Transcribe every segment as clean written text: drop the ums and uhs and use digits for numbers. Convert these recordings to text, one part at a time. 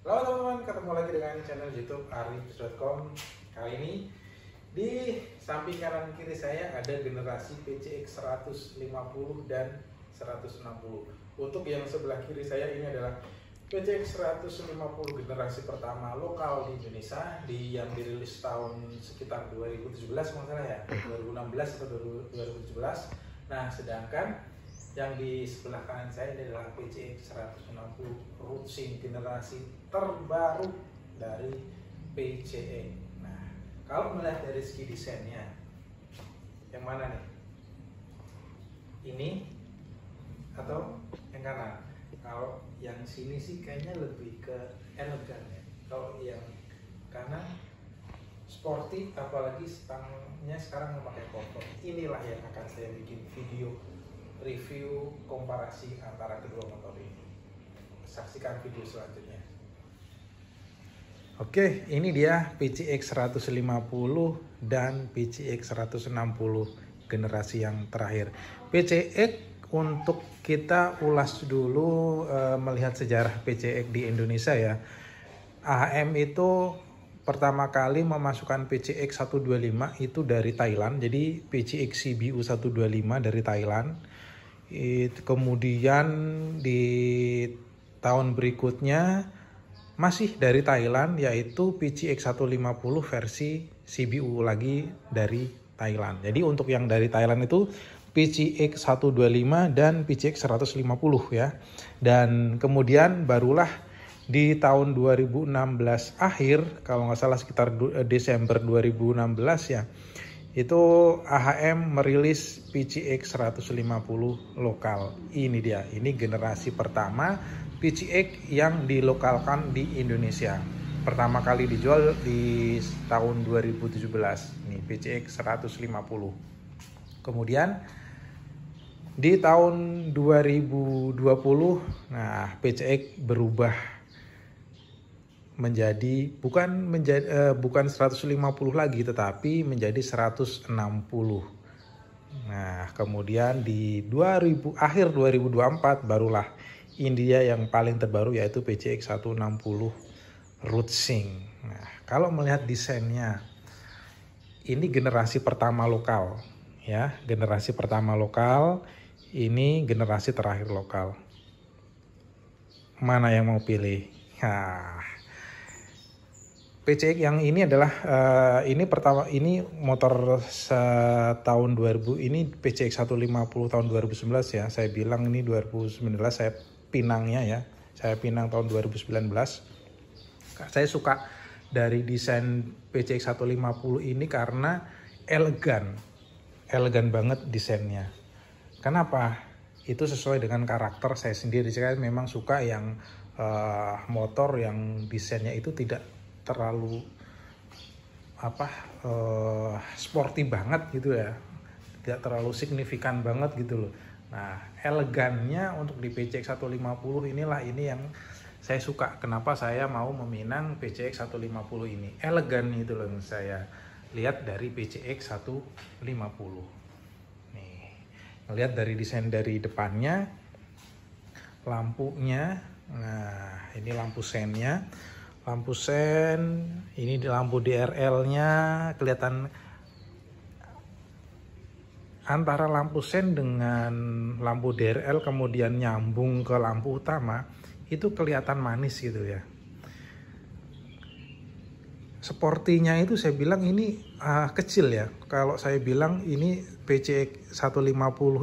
Halo teman-teman, ketemu lagi dengan channel YouTube arif.com. Kali ini di samping kanan kiri saya ada generasi PCX 150 dan 160. Untuk yang sebelah kiri saya ini adalah PCX 150 generasi pertama lokal di Indonesia, yang dirilis tahun sekitar 2017 kalau salah ya, 2016 atau 2017. Nah, sedangkan yang di sebelah kanan saya ini adalah PCX 160 Racing generasi terbaru dari PCX. Nah, kalau melihat dari segi desainnya, yang mana nih? Ini atau yang kanan? Kalau yang sini sih kayaknya lebih ke elegan ya. Kalau yang kanan sporty, apalagi stangnya sekarang memakai kotor. Inilah yang akan saya bikin video review komparasi antara kedua motor ini. Saksikan video selanjutnya. Oke, ini dia PCX 150 dan PCX 160 generasi yang terakhir. PCX untuk kita ulas dulu, melihat sejarah PCX di Indonesia ya. AHM itu pertama kali memasukkan PCX 125 itu dari Thailand. Jadi PCX CBU 125 dari Thailand. Kemudian di tahun berikutnya masih dari Thailand, yaitu PCX 150 versi CBU lagi dari Thailand. Jadi untuk yang dari Thailand itu PCX 125 dan PCX 150 ya. Dan kemudian barulah di tahun 2016 akhir, kalau nggak salah sekitar Desember 2016 ya, itu AHM merilis PCX 150 lokal. Ini dia, ini generasi pertama PCX yang dilokalkan di Indonesia. Pertama kali dijual di tahun 2017, nih PCX 150. Kemudian di tahun 2020, nah PCX berubah menjadi bukan 150 lagi, tetapi menjadi 160. Nah, kemudian di akhir 2024 barulah India yang paling terbaru, yaitu PCX 160 Racing. Nah, kalau melihat desainnya, ini generasi pertama lokal ya, generasi pertama lokal, ini generasi terakhir lokal. Mana yang mau pilih? Nah, PCX yang ini adalah ini pertama, ini motor tahun 2000, ini PCX 150 tahun 2019 ya. Saya bilang ini 2019, saya pinangnya ya. Saya pinang tahun 2019. Saya suka dari desain PCX 150 ini karena elegan banget desainnya. Kenapa? Itu sesuai dengan karakter saya sendiri. Saya memang suka yang motor yang desainnya itu tidak terlalu sporty banget gitu ya, tidak terlalu signifikan banget gitu loh. Nah, elegannya untuk di PCX 150 inilah ini yang saya suka. Kenapa saya mau meminang PCX 150 ini? Elegan itu loh yang saya lihat dari PCX 150. Nih, ngelihat dari desain dari depannya, lampunya. Nah, ini lampu sennya. Lampu sen, ini di lampu DRL-nya kelihatan antara lampu sen dengan lampu DRL kemudian nyambung ke lampu utama, itu kelihatan manis gitu ya. Sportinya itu saya bilang ini kecil ya. Kalau saya bilang ini PCX 150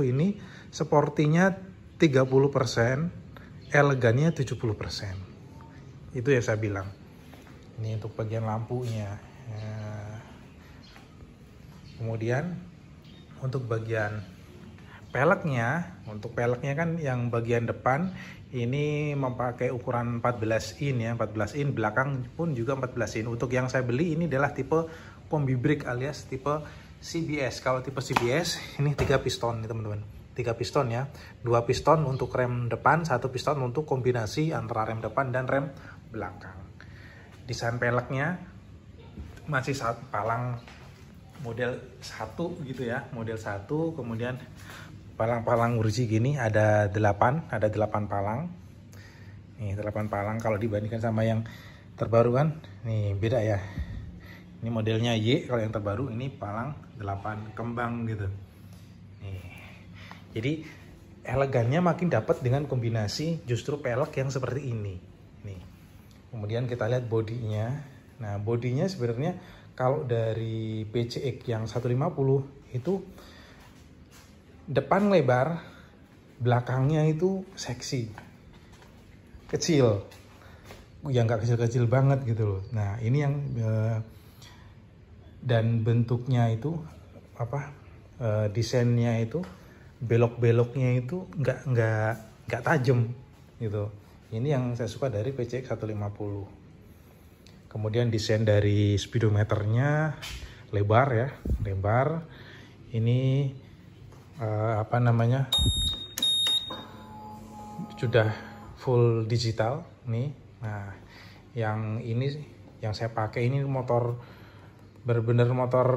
ini sportinya 30%, elegannya 70%. Itu ya saya bilang. Ini untuk bagian lampunya. Kemudian untuk bagian peleknya, kan yang bagian depan ini memakai ukuran 14 in ya, 14 in, belakang pun juga 14 in. Untuk yang saya beli ini adalah tipe kombi brake alias tipe CBS. Kalau tipe CBS ini 3 piston nih teman-teman. 3 piston ya. 2 piston untuk rem depan, 1 piston untuk kombinasi antara rem depan dan rem belakang. Desain peleknya masih palang model 1 gitu ya, model 1. Kemudian palang-palang urji gini ada 8 palang. Nih 8 palang kalau dibandingkan sama yang terbaru kan, nih beda ya. Ini modelnya Y, kalau yang terbaru ini palang 8 kembang gitu. Nih. Jadi elegannya makin dapat dengan kombinasi justru pelek yang seperti ini. Nih. Kemudian kita lihat bodinya. Nah, bodinya sebenarnya kalau dari PCX yang 150 itu depan lebar, belakangnya itu seksi, kecil, yang nggak kecil-kecil banget gitu loh. Nah, ini yang dan bentuknya itu apa, desainnya itu belok-beloknya itu nggak tajam gitu. Ini yang saya suka dari PCX 150. Kemudian desain dari speedometernya lebar ya, lebar. Ini apa namanya, sudah full digital nih. Nah, yang ini yang saya pakai ini motor benar-benar motor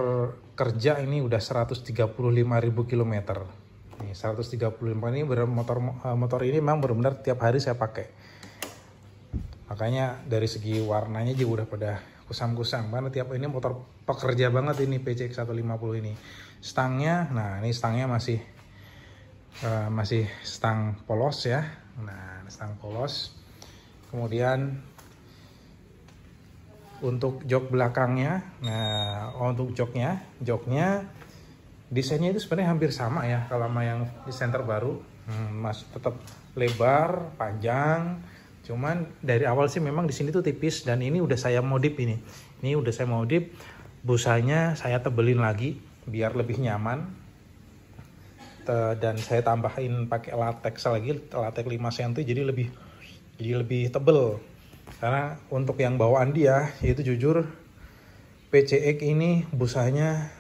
kerja, ini udah 135.000 km. Nih 135 ini motor ini memang benar-benar tiap hari saya pakai. Makanya dari segi warnanya juga udah pada kusam-kusam karena tiap ini motor pekerja banget ini PCX 150 ini. Stangnya, nah ini stangnya masih stang polos ya. Nah, stang polos. Kemudian untuk jok belakangnya, nah untuk joknya desainnya itu sebenarnya hampir sama ya kalau sama yang desain terbaru. Mas tetap lebar, panjang. Cuman dari awal sih memang di sini tuh tipis, dan ini udah saya modif ini. Ini udah saya modif, busanya saya tebelin lagi biar lebih nyaman. Dan saya tambahin pakai latex lagi, latex 5 cm jadi lebih tebel. Karena untuk yang bawaan dia itu jujur PCX ini busanya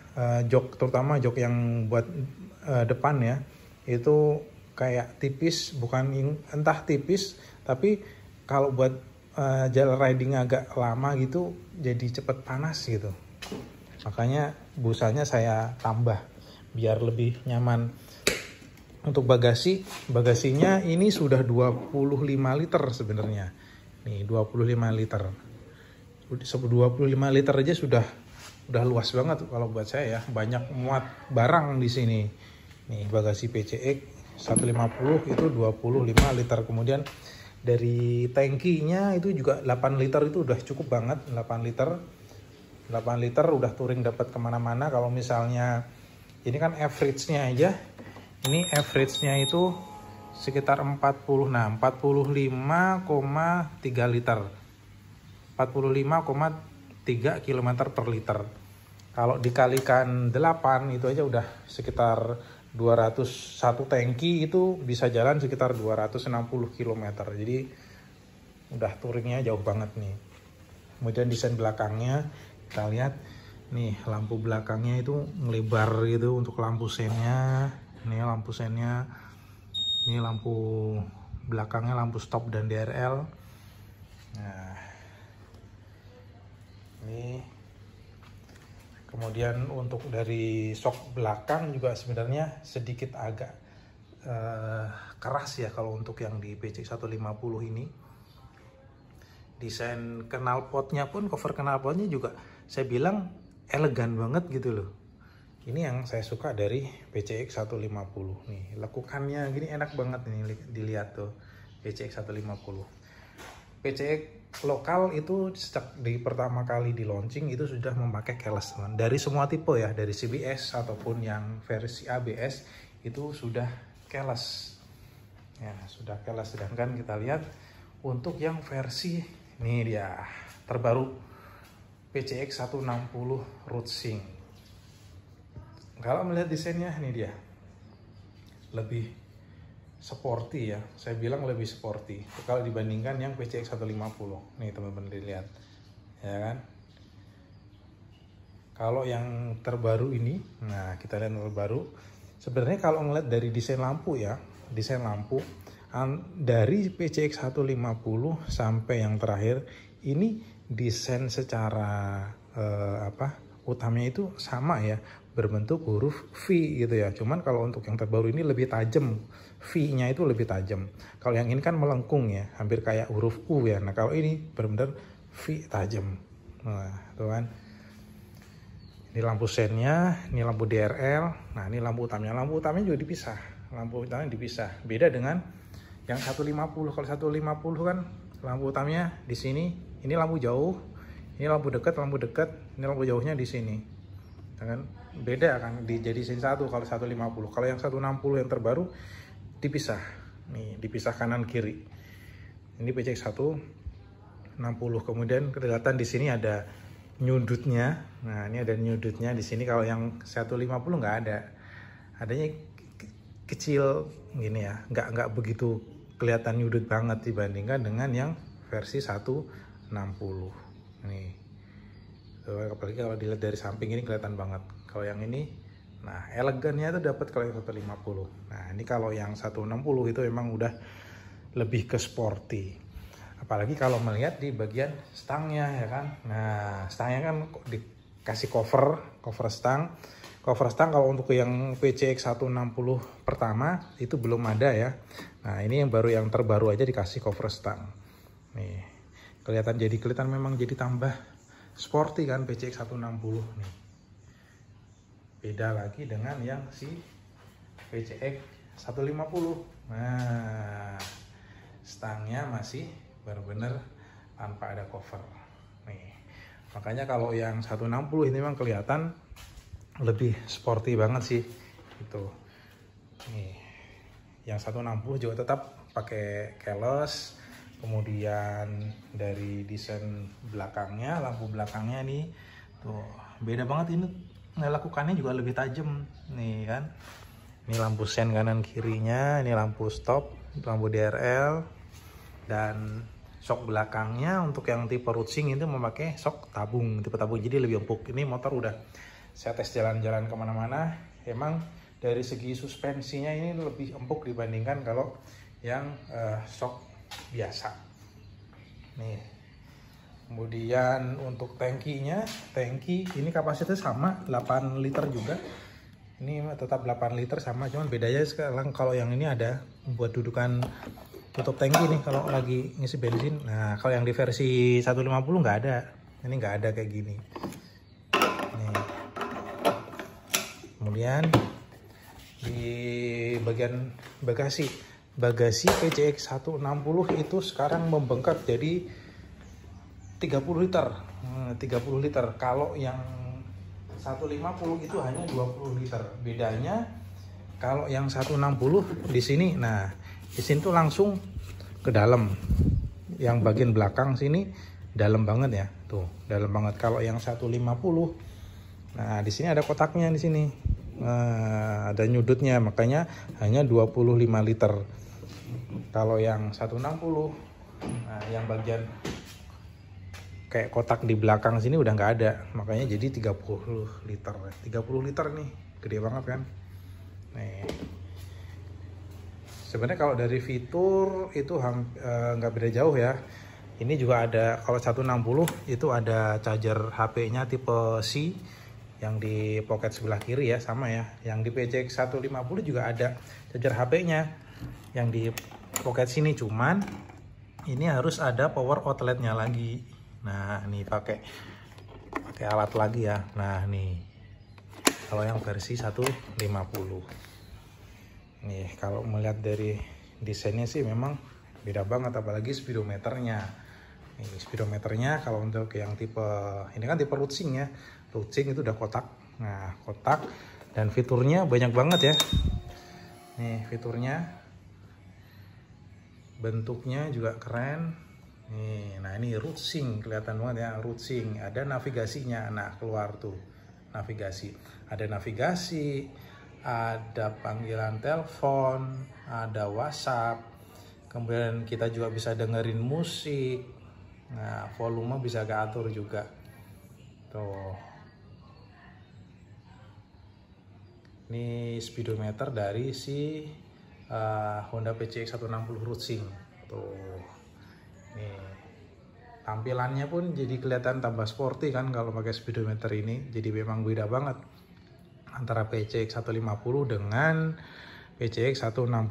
jok, terutama jok yang buat depan ya, itu kayak tipis, bukan entah tipis, tapi kalau buat jalan riding agak lama gitu jadi cepet panas gitu. Makanya busanya saya tambah biar lebih nyaman. Untuk bagasinya ini sudah 25 liter sebenarnya. Nih 25 liter. 25 liter aja sudah luas banget kalau buat saya ya. Banyak muat barang di sini. Nih bagasi PCX 150 itu 25 liter. Kemudian dari tangkinya itu juga 8 liter, itu udah cukup banget. 8 liter udah touring dapat kemana-mana. Kalau misalnya ini kan average-nya aja, ini average-nya itu sekitar 45,3 liter. 45,3 km per liter. Kalau dikalikan 8 itu aja udah sekitar 201 tangki, itu bisa jalan sekitar 260 km. Jadi udah touringnya jauh banget nih. Kemudian desain belakangnya kita lihat nih, lampu belakangnya itu ngelebar gitu untuk lampu sennya. Ini lampu sennya, ini lampu belakangnya, lampu stop dan DRL. Nah, ini kemudian untuk dari sok belakang juga sebenarnya sedikit agak keras ya kalau untuk yang di PCX 150 ini. Desain knalpotnya pun, cover knalpotnya juga saya bilang elegan banget gitu loh. Ini yang saya suka dari PCX 150 nih, lekukannya gini enak banget nih dilihat tuh. PCX 150 PCX lokal itu sejak di pertama kali di launching itu sudah memakai keyless teman. Dari semua tipe ya, dari CBS ataupun yang versi ABS itu sudah keyless ya, sudah keyless. Sedangkan kita lihat untuk yang versi ini dia terbaru PCX 160 Rootsync. Kalau melihat desainnya ini dia lebih sporty ya, saya bilang lebih sporty kalau dibandingkan yang PCX 150. Nih teman-teman dilihat ya kan. Kalau yang terbaru ini, nah kita lihat yang terbaru. Sebenarnya kalau ngeliat dari desain lampu ya, desain lampu dari PCX 150 sampai yang terakhir ini desain secara utamanya itu sama ya, berbentuk huruf V gitu ya. Cuman kalau untuk yang terbaru ini lebih tajam, V-nya itu lebih tajam. Kalau yang ini kan melengkung ya, hampir kayak huruf U ya. Nah kalau ini benar-benar V tajam. Nah tuh kan. Ini lampu sennya, ini lampu DRL. Nah ini lampu utamanya. Lampu utamanya juga dipisah. Lampu utamanya dipisah. Beda dengan yang 150. Kalau 150 kan lampu utamanya di sini. Ini lampu jauh. Ini lampu dekat, ini lampu jauhnya di sini. Kan beda kan, dijadiin satu kalau 150. Kalau yang 160 yang terbaru dipisah. Nih, dipisah kanan kiri. Ini PCX 160. Kemudian kelihatan di sini ada nyudutnya. Nah, ini ada nyudutnya di sini. Kalau yang 150 nggak ada. Adanya kecil gini ya, nggak begitu kelihatan nyudut banget dibandingkan dengan yang versi 160. Nih, apalagi kalau dilihat dari samping ini kelihatan banget. Kalau yang ini, nah elegannya itu dapat kalau yang 150. Nah ini kalau yang 160 itu memang udah lebih ke sporty. Apalagi kalau melihat di bagian stangnya ya kan. Nah stangnya kan dikasih cover stang. Cover stang kalau untuk yang PCX 160 pertama itu belum ada ya. Nah ini yang baru, yang terbaru aja dikasih cover stang. Nih. Kelihatan memang jadi tambah sporty kan PCX 160 nih. Beda lagi dengan yang si PCX 150. Nah, stangnya masih benar-benar tanpa ada cover. Nih. Makanya kalau yang 160 ini memang kelihatan lebih sporty banget sih. Itu. Nih. Yang 160 juga tetap pakai keyless. Kemudian dari desain belakangnya, lampu belakangnya nih tuh beda banget. Ini lakukannya juga lebih tajam nih kan. Ini lampu sen kanan kirinya, ini lampu stop, lampu DRL, dan shock belakangnya untuk yang tipe Rootsing itu memakai shock tabung, tipe tabung, jadi lebih empuk. Ini motor udah saya tes jalan-jalan kemana-mana, emang dari segi suspensinya ini lebih empuk dibandingkan kalau yang shock biasa nih. Kemudian untuk tangkinya, tangki ini kapasitasnya sama 8 liter juga. Ini tetap 8 liter sama, cuman bedanya sekarang kalau yang ini ada buat dudukan tutup tangki nih kalau lagi ngisi bensin. Nah kalau yang di versi 150 nggak ada, ini nggak ada kayak gini nih. Kemudian di bagian bagasi PCX 160 itu sekarang membengkak jadi 30 liter. 30 liter. Kalau yang 150 itu hanya 20 liter. Bedanya kalau yang 160 di sini, nah di sini tuh langsung ke dalam. Yang bagian belakang sini dalam banget ya. Tuh, dalam banget. Kalau yang 150, nah di sini ada kotaknya di sini. Nah, ada nyudutnya, makanya hanya 25 liter. Kalau yang 160, nah yang bagian kayak kotak di belakang sini udah nggak ada, makanya jadi 30 liter. 30 liter nih, gede banget kan. Nih. Sebenarnya kalau dari fitur itu nggak beda jauh ya. Ini juga ada, kalau 160 itu ada charger HP-nya tipe C yang di pocket sebelah kiri ya, sama ya. Yang di PCX 150 juga ada charger HP-nya yang di pocket sini, cuman ini harus ada power outlet-nya lagi. Nah, ini pakai alat lagi ya. Nah, nih. Kalau yang versi 150. Nih, kalau melihat dari desainnya sih memang beda banget, apalagi speedometernya. Ini speedometernya kalau untuk yang tipe ini kan tipe Rootsing ya. Rootsing itu udah kotak. Nah, kotak dan fiturnya banyak banget ya. Nih, fiturnya, bentuknya juga keren. Nih, nah ini Rootsing, kelihatan banget ya, Rootsing. Ada navigasinya. Nah, keluar tuh navigasi. Ada navigasi, ada panggilan telepon, ada WhatsApp. Kemudian kita juga bisa dengerin musik. Nah, volume bisa diatur juga. Tuh. Ini speedometer dari si Honda PCX 160 Rootsing. Tuh. Nih. Tampilannya pun jadi kelihatan tambah sporty kan kalau pakai speedometer ini. Jadi memang beda banget antara PCX 150 dengan PCX 160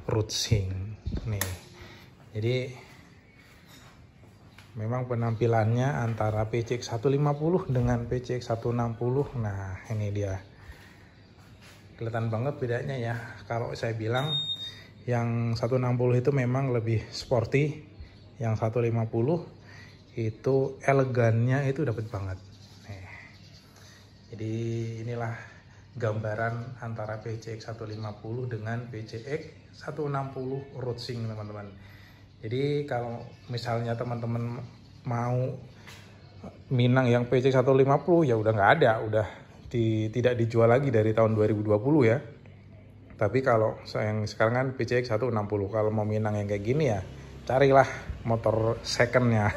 Rootsing nih. Jadi memang penampilannya antara PCX 150 dengan PCX 160. Nah, ini dia. Kelihatan banget bedanya ya. Kalau saya bilang yang 160 itu memang lebih sporty, yang 150 itu elegannya itu dapat banget. Nih. Jadi inilah gambaran antara PCX 150 dengan PCX 160 Rootsing teman-teman. Jadi kalau misalnya teman-teman mau Minang yang PCX 150 ya udah nggak ada, udah tidak dijual lagi dari tahun 2020 ya. Tapi kalau yang sekarang kan PCX 160, kalau mau Minang yang kayak gini ya carilah motor secondnya.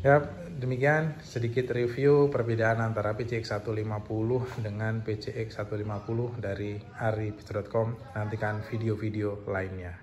Ya, demikian sedikit review perbedaan antara PCX 150 dengan PCX 150 dari aripits.com. Nantikan video-video lainnya.